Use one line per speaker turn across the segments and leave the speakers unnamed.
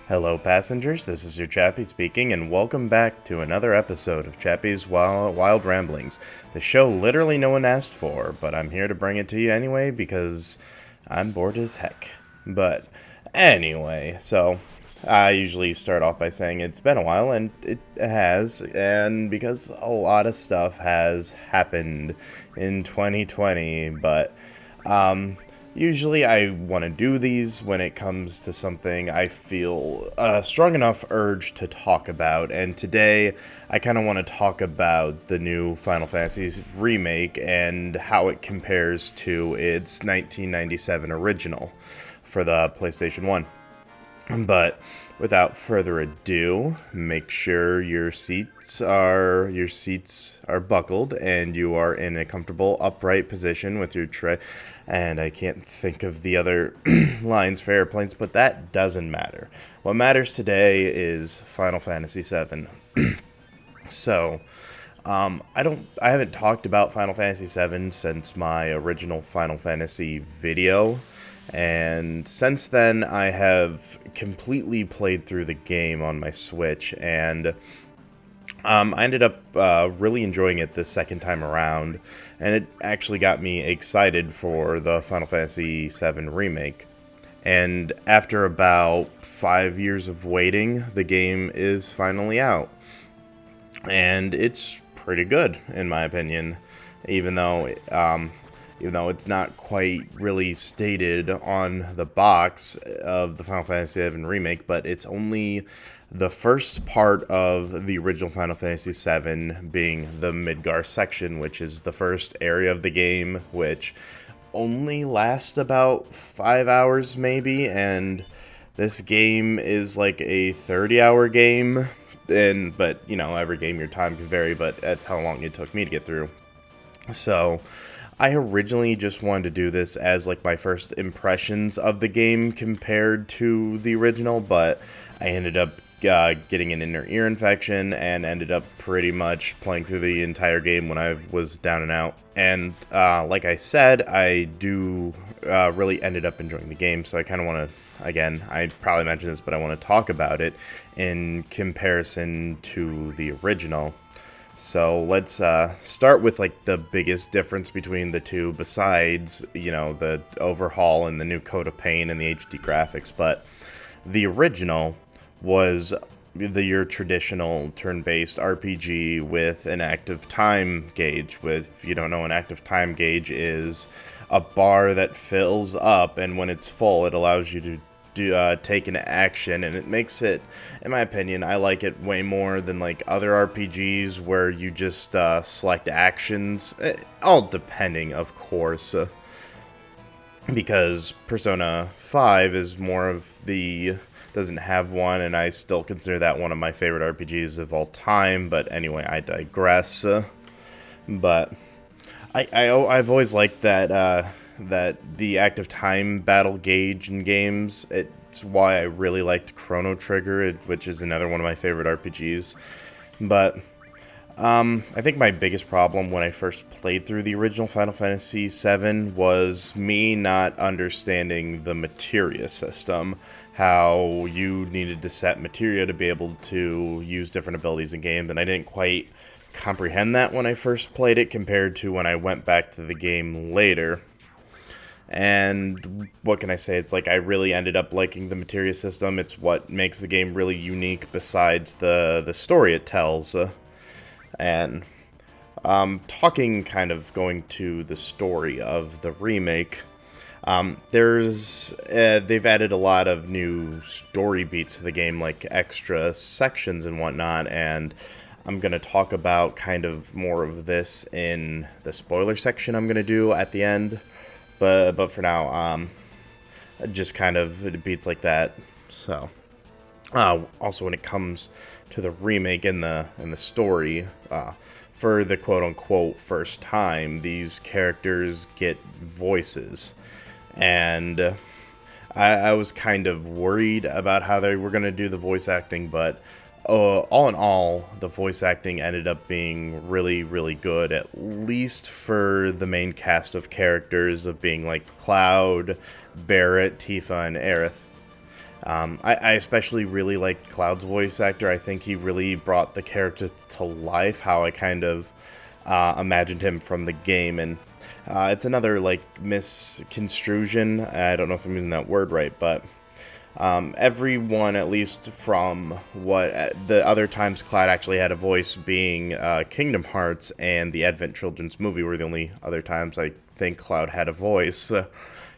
Hello, passengers. This is your Chappy speaking, and welcome back to another episode of Chappy's Wild Ramblings, the show literally no one asked for, but I'm here to bring it to you anyway because I'm bored as heck. But anyway, so I usually start off by saying it's been a while, and it has, and because a lot of stuff has happened in 2020, but usually I want to do these when it comes to something I feel a strong enough urge to talk about, and today I kind of want to talk about the new Final Fantasy Remake and how it compares to its 1997 original for the PlayStation 1. But without further ado, make sure your seats are buckled and you are in a comfortable upright position with your tray. And I can't think of the other lines for airplanes, but that doesn't matter. What matters today is Final Fantasy VII. So, I haven't talked about Final Fantasy VII since my original Final Fantasy video. And since then, I have completely played through the game on my Switch, and I ended up really enjoying it the second time around, and it actually got me excited for the Final Fantasy VII Remake. And after about 5 years of waiting, the game is finally out. And it's pretty good, in my opinion, even though it's not quite really stated on the box of the Final Fantasy VII Remake, but it's only the first part of the original Final Fantasy VII, being the Midgar section, which is the first area of the game, which only lasts about 5 hours maybe, and this game is like a 30-hour game, but every game your time can vary, but that's how long it took me to get through. So I originally just wanted to do this as like my first impressions of the game compared to the original, but I ended up getting an inner ear infection and ended up pretty much playing through the entire game when I was down and out. And like I said, I do really ended up enjoying the game, so I kind of want to, again, I probably mentioned this, but I want to talk about it in comparison to the original. So let's start with like the biggest difference between the two, besides the overhaul and the new coat of paint and the HD graphics. But the original was your traditional turn-based RPG with an active time gauge. If you don't know, an active time gauge is a bar that fills up, and when it's full, it allows you to take an action, and it makes it, in my opinion, I like it way more than like other RPGs where you just select actions, all depending, of course, because Persona 5 is more of doesn't have one, and I still consider that one of my favorite RPGs of all time, but anyway, I digress. But I've always liked that the active time battle gauge in games. It's why I really liked Chrono Trigger, which is another one of my favorite RPGs. But I think my biggest problem when I first played through the original Final Fantasy VII was me not understanding the materia system, how you needed to set materia to be able to use different abilities in games, and I didn't quite comprehend that when I first played it compared to when I went back to the game later. And what can I say? It's like I really ended up liking the materia system. It's what makes the game really unique besides the story it tells. And going to the story of the remake, they've added a lot of new story beats to the game, like extra sections and whatnot, and I'm going to talk about kind of more of this in the spoiler section I'm going to do at the end. But for now, just kind of beats like that. So, also when it comes to the remake and the story, for the quote unquote first time, these characters get voices, and I was kind of worried about how they were going to do the voice acting, but all in all, the voice acting ended up being really, really good, at least for the main cast of characters of being like Cloud, Barrett, Tifa, and Aerith. I especially really like Cloud's voice actor. I think he really brought the character to life, how I kind of imagined him from the game. And it's another, like, misconstrusion. I don't know if I'm using that word right, but everyone, at least from what the other times Cloud actually had a voice, being Kingdom Hearts and the Advent Children's movie, were the only other times I think Cloud had a voice.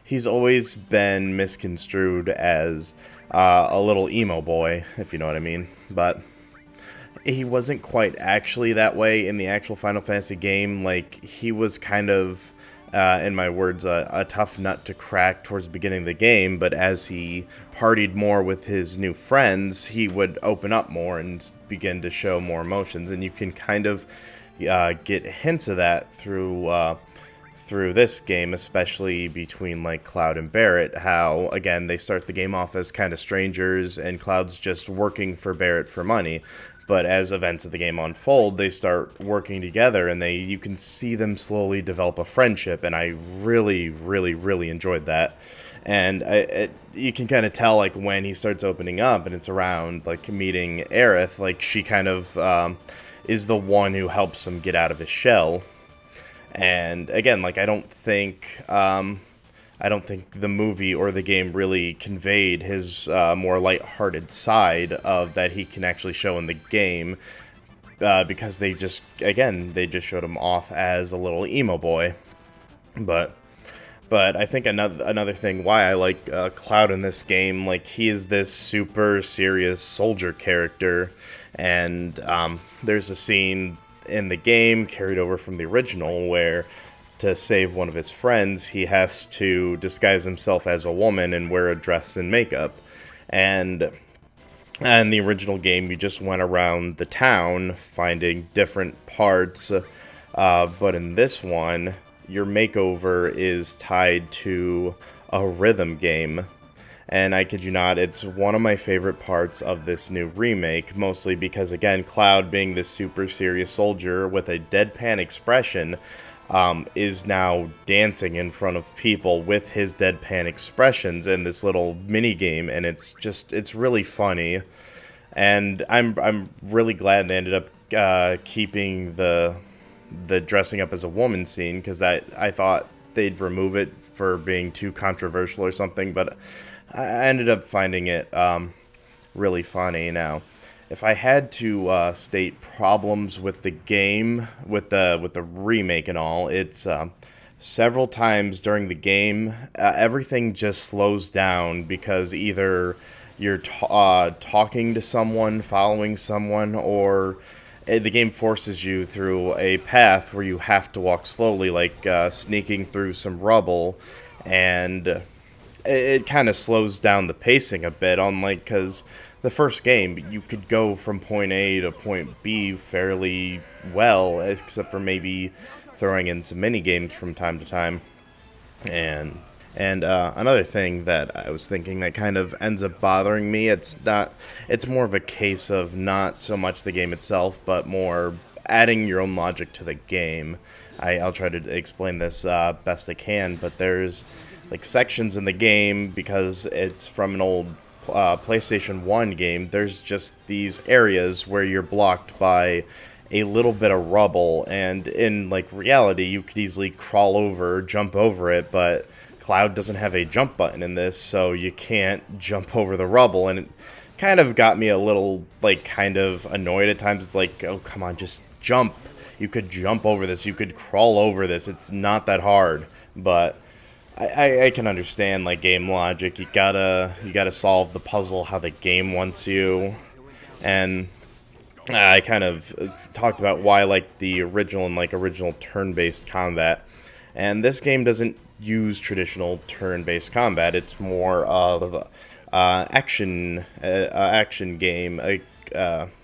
He's always been misconstrued as a little emo boy, if you know what I mean. But he wasn't quite actually that way in the actual Final Fantasy game. Like, he was kind of, in my words, a tough nut to crack towards the beginning of the game, but as he partied more with his new friends, he would open up more and begin to show more emotions, and you can kind of get hints of that through this game, especially between, like, Cloud and Barrett, how, again, they start the game off as kind of strangers, and Cloud's just working for Barrett for money. But as events of the game unfold, they start working together, and you can see them slowly develop a friendship, and I really, really, really enjoyed that. And you can kind of tell, like, when he starts opening up, and it's around, like, meeting Aerith, like, she kind of is the one who helps him get out of his shell. And again, like, I don't think the movie or the game really conveyed his more lighthearted side of that he can actually show in the game, because they just showed him off as a little emo boy. But I think another thing why I like Cloud in this game, like, he is this super serious soldier character, and there's a scene in the game carried over from the original where, to save one of his friends, he has to disguise himself as a woman and wear a dress and makeup. And in the original game, you just went around the town finding different parts, but in this one, your makeover is tied to a rhythm game. And I kid you not, it's one of my favorite parts of this new remake, mostly because, again, Cloud, being this super serious soldier with a deadpan expression, is now dancing in front of people with his deadpan expressions in this little mini game, and it's really funny. And I'm really glad they ended up keeping the dressing up as a woman scene, because I thought they'd remove it for being too controversial or something, but I ended up finding it really funny. Now, if I had to state problems with the game, with the remake and all, it's several times during the game, everything just slows down because either you're talking to someone, following someone, or the game forces you through a path where you have to walk slowly, like sneaking through some rubble, and it kind of slows down the pacing a bit, unlike, because the first game, you could go from point A to point B fairly well, except for maybe throwing in some mini games from time to time. And another thing that I was thinking that kind of ends up bothering me, it's more of a case of not so much the game itself, but more adding your own logic to the game. I'll try to explain this best I can, but there's, like, sections in the game, because it's from an old PlayStation 1 game, there's just these areas where you're blocked by a little bit of rubble, and in, like, reality, you could easily crawl over, jump over it, but Cloud doesn't have a jump button in this, so you can't jump over the rubble, and it kind of got me a little, like, kind of annoyed at times. It's like, oh, come on, just jump. You could jump over this, you could crawl over this, it's not that hard. But I can understand, like, game logic. You gotta solve the puzzle how the game wants you. And I kind of talked about why I like the original turn-based combat. And this game doesn't use traditional turn-based combat. It's more of action game,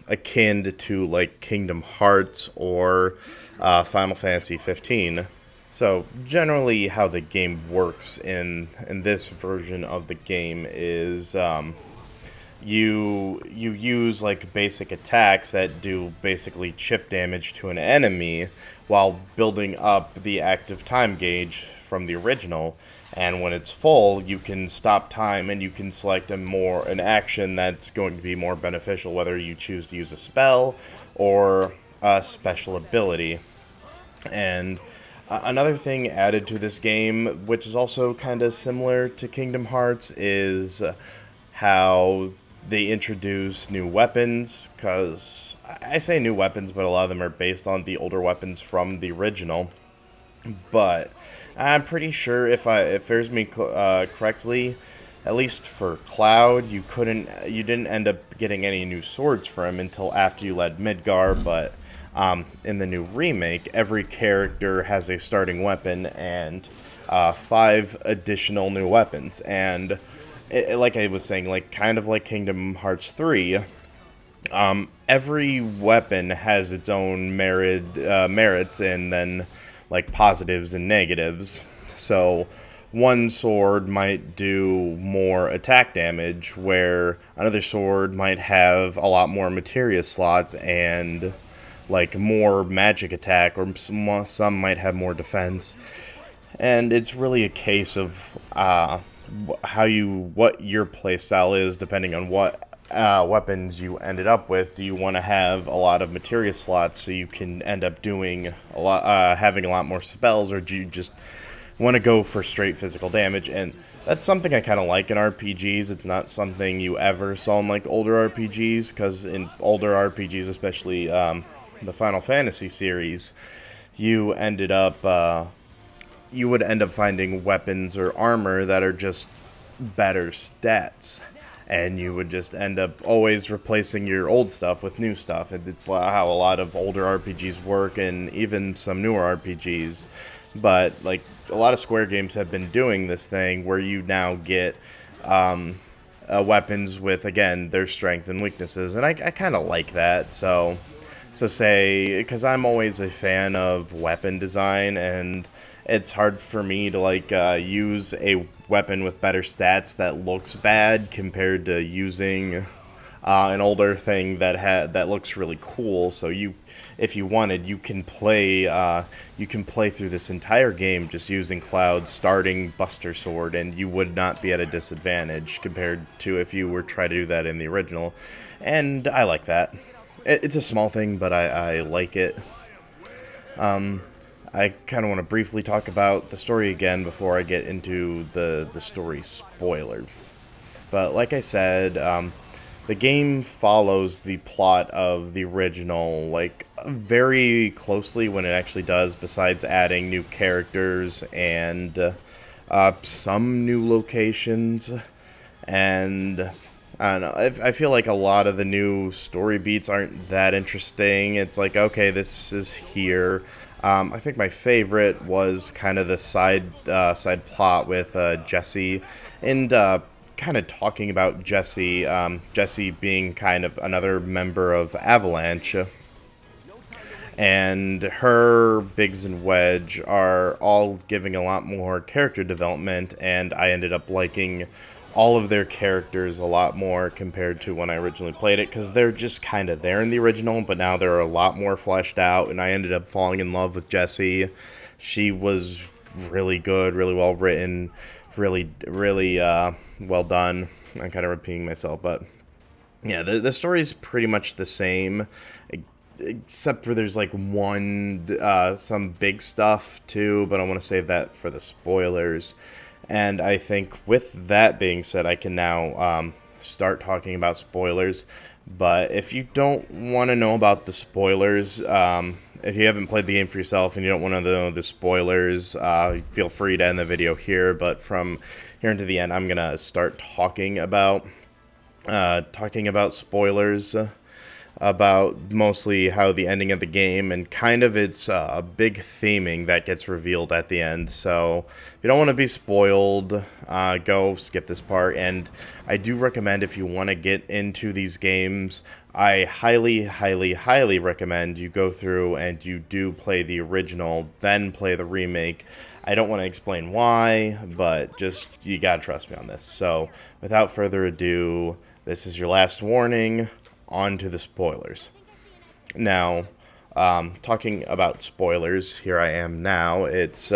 akin to, like, Kingdom Hearts or Final Fantasy 15. So generally, how the game works in this version of the game is you use, like, basic attacks that do basically chip damage to an enemy while building up the active time gauge from the original. And when it's full, you can stop time and you can select an action that's going to be more beneficial, whether you choose to use a spell or a special ability. And another thing added to this game, which is also kind of similar to Kingdom Hearts, is how they introduce new weapons. Because I say new weapons, but a lot of them are based on the older weapons from the original. But I'm pretty sure if it fares me correctly, at least for Cloud, you didn't end up getting any new swords for him until after you led Midgar. But in the new remake, every character has a starting weapon and 5 additional new weapons. And like I was saying, like kind of like Kingdom Hearts 3. Every weapon has its own merits and then like positives and negatives. So one sword might do more attack damage, where another sword might have a lot more materia slots and like more magic attack, or some might have more defense. And it's really a case of what your playstyle is, depending on what weapons you ended up with. Do you want to have a lot of materia slots so you can end up doing having a lot more spells, or do you just want to go for straight physical damage? And that's something I kind of like in RPGs. It's not something you ever saw in like older RPGs, because in older RPGs, especially the Final Fantasy series, you would end up finding weapons or armor that are just better stats, and you would just end up always replacing your old stuff with new stuff. And it's how a lot of older RPGs work, and even some newer RPGs. But like a lot of Square games have been doing this thing where you now get weapons with, again, their strengths and weaknesses, and I kind of like that. So say, because I'm always a fan of weapon design, and it's hard for me to like use a weapon with better stats that looks bad compared to using an older thing that looks really cool. So if you wanted, you can play through this entire game just using Cloud's starting Buster Sword, and you would not be at a disadvantage compared to if you were trying to do that in the original. And I like that. It's a small thing, but I like it. I kind of want to briefly talk about the story again before I get into the story spoilers. But like I said, the game follows the plot of the original, like, very closely when it actually does, besides adding new characters and some new locations. And I don't know, I feel like a lot of the new story beats aren't that interesting. It's like, okay, this is here. I think my favorite was kind of the side plot with Jesse, and kind of talking about Jesse. Jesse being kind of another member of Avalanche, and her, Biggs, and Wedge are all giving a lot more character development, and I ended up liking all of their characters a lot more compared to when I originally played it, because they're just kind of there in the original, but now they're a lot more fleshed out, and I ended up falling in love with Jessie. She was really good, really well written, really well done. I'm kind of repeating myself, but yeah, the story is pretty much the same, except for there's like some big stuff too, but I want to save that for the spoilers. And I think with that being said, I can now start talking about spoilers. But if you don't want to know about the spoilers, if you haven't played the game for yourself and you don't want to know the spoilers, feel free to end the video here. But from here into the end, I'm going to start talking about spoilers, about mostly how the ending of the game and kind of its big theming that gets revealed at the end. So if you don't want to be spoiled, go skip this part. And I do recommend, if you want to get into these games, I highly, highly, highly recommend you go through and you do play the original, then play the remake. I don't want to explain why, but just, you gotta trust me on this. So without further ado, this is your last warning. On to the spoilers. Now, talking about spoilers, here I am now. It's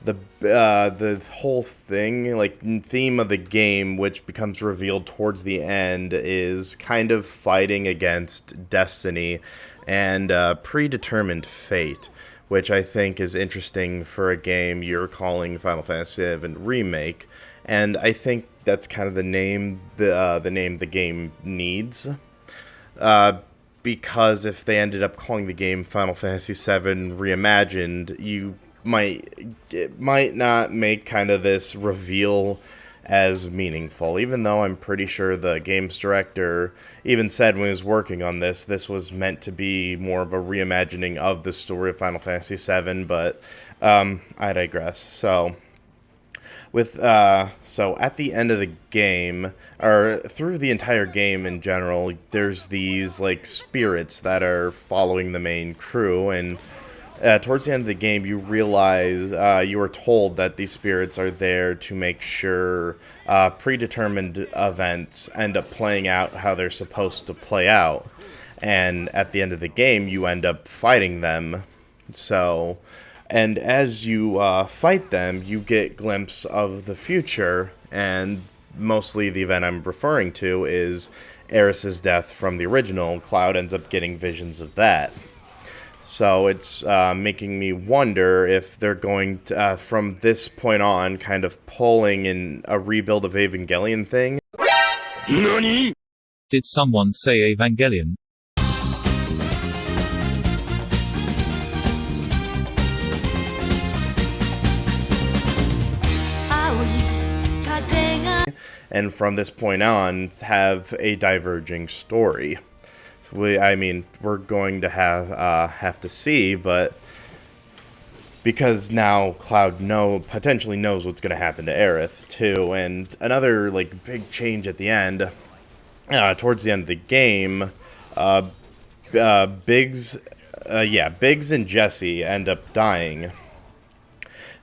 the whole thing, like theme of the game, which becomes revealed towards the end, is kind of fighting against destiny and predetermined fate, which I think is interesting for a game you're calling Final Fantasy VII Remake, and I think that's kind of the name the game needs. Uh, because if they ended up calling the game Final Fantasy VII Reimagined, it might not make kind of this reveal as meaningful. Even though I'm pretty sure the game's director even said when he was working on this was meant to be more of a reimagining of the story of Final Fantasy VII. But I digress. So at the end of the game, or through the entire game in general, there's these like spirits that are following the main crew, and towards the end of the game, you realize you are told that these spirits are there to make sure predetermined events end up playing out how they're supposed to play out, and at the end of the game, you end up fighting them. So. And as you fight them, you get glimpse of the future, and mostly the event I'm referring to is Aeris's death from the original. Cloud ends up getting visions of that. So it's making me wonder if they're going to, from this point on, kind of pulling in a rebuild of Evangelion thing.
NANI? Did someone say Evangelion?
And from this point on, have a diverging story. So we're going to have to see, but because now Cloud potentially knows what's going to happen to Aerith too, and another like big change at the end, towards the end of the game, Biggs and Jesse end up dying.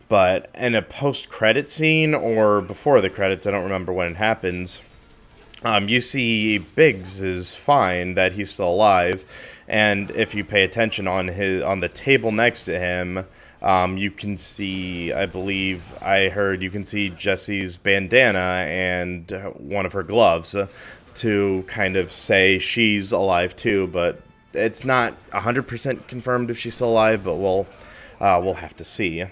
But in a post-credit scene, or before the credits, I don't remember when it happens, you see Biggs is fine, that he's still alive, and if you pay attention on the table next to him, you can see, you can see Jesse's bandana and one of her gloves to kind of say she's alive too, but it's not 100% confirmed if she's still alive, but we'll have to see.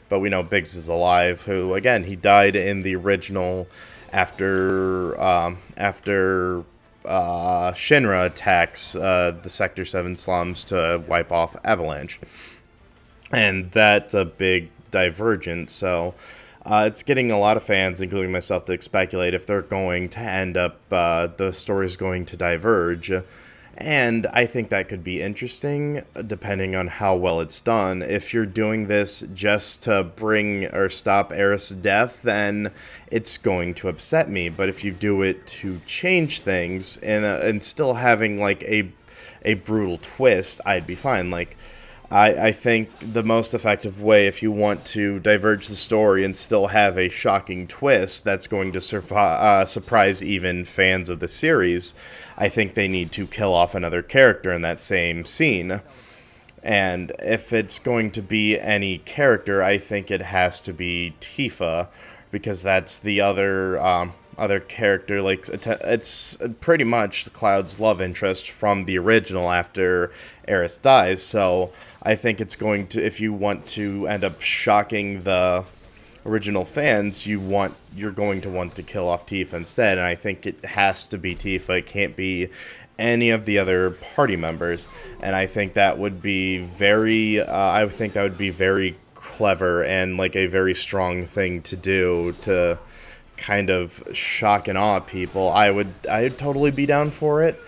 But we know Biggs is alive, who, again, he died in the original after Shinra attacks the Sector 7 slums to wipe off Avalanche. And that's a big divergence, so it's getting a lot of fans, including myself, to speculate if they're going to end up, the story's going to diverge. And I think that could be interesting, depending on how well it's done. If you're doing this just to bring or stop Aerith's death, then it's going to upset me. But if you do it to change things and still having like a brutal twist, I'd be fine. Like, I think the most effective way, if you want to diverge the story and still have a shocking twist that's going to surprise even fans of the series, I think they need to kill off another character in that same scene. And if it's going to be any character, I think it has to be Tifa, because that's the other character. Like, it's pretty much Cloud's love interest from the original after Aerith dies. So I think it's going to, if you want to end up shocking the original fans, you're going to want to kill off Tifa instead. And I think it has to be Tifa. It can't be any of the other party members. And I think that would be very clever and like a very strong thing to do to kind of shock and awe people. I'd totally be down for it,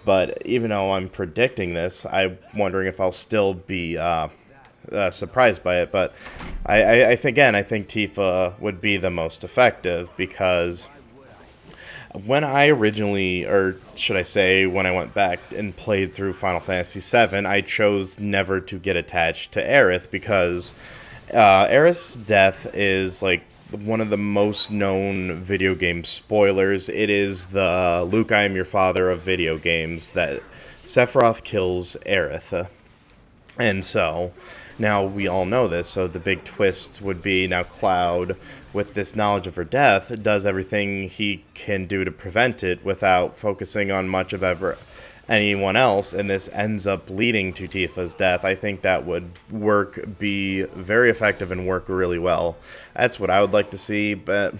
but even though I'm predicting this, I'm wondering if I'll still be surprised by it. But I think Tifa would be the most effective, because when I originally, or should I say, when I went back and played through Final Fantasy VII, I chose never to get attached to Aerith, because Aerith's death is like one of the most known video game spoilers. It is the Luke, I am your father of video games, that Sephiroth kills Aerith. And so Now, we all know this, so the big twist would be now Cloud, with this knowledge of her death, does everything he can do to prevent it without focusing on much of anyone else, and this ends up leading to Tifa's death. I think that would be very effective and work really well. That's what I would like to see, but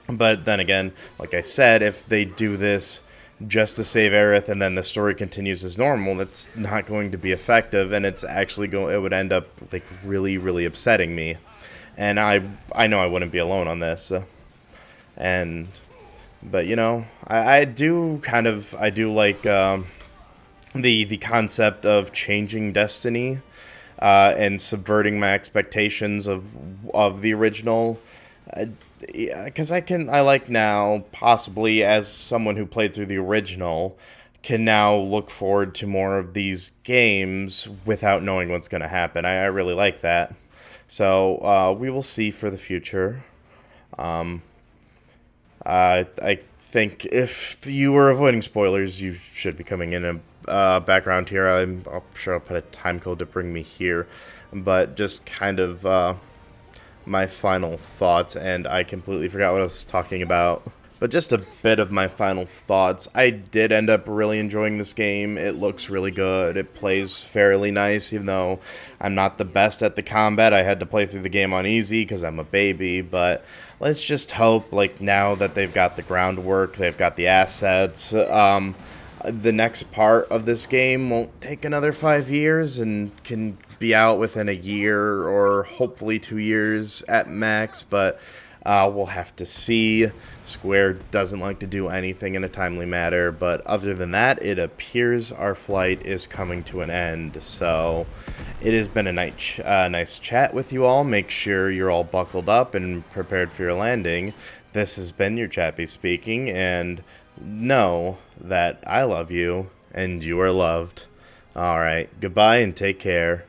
then again, like I said, if they do this just to save Aerith and then the story continues as normal, that's not going to be effective, and it's actually it would end up like really, really upsetting me. And I know I wouldn't be alone on this. But you know, I do like the concept of changing destiny and subverting my expectations of the original. Because I like now, possibly as someone who played through the original, can now look forward to more of these games without knowing what's going to happen. I really like that. So we will see for the future. I think if you were avoiding spoilers, you should be coming in a background here. I'm sure I'll put a time code to bring me here. But just kind of my final thoughts, and I completely forgot what I was talking about. But just a bit of my final thoughts. I did end up really enjoying this game. It looks really good. It plays fairly nice, even though I'm not the best at the combat. I had to play through the game on easy because I'm a baby, but let's just hope, like, now that they've got the groundwork, they've got the assets, the next part of this game won't take another 5 years and can be out within a year or hopefully 2 years at max, but we'll have to see. Square doesn't like to do anything in a timely manner, but other than that, it appears our flight is coming to an end. So it has been a nice chat with you all. Make sure you're all buckled up and prepared for your landing. This has been your Chappy speaking, and know that I love you and you are loved. Alright, goodbye and take care.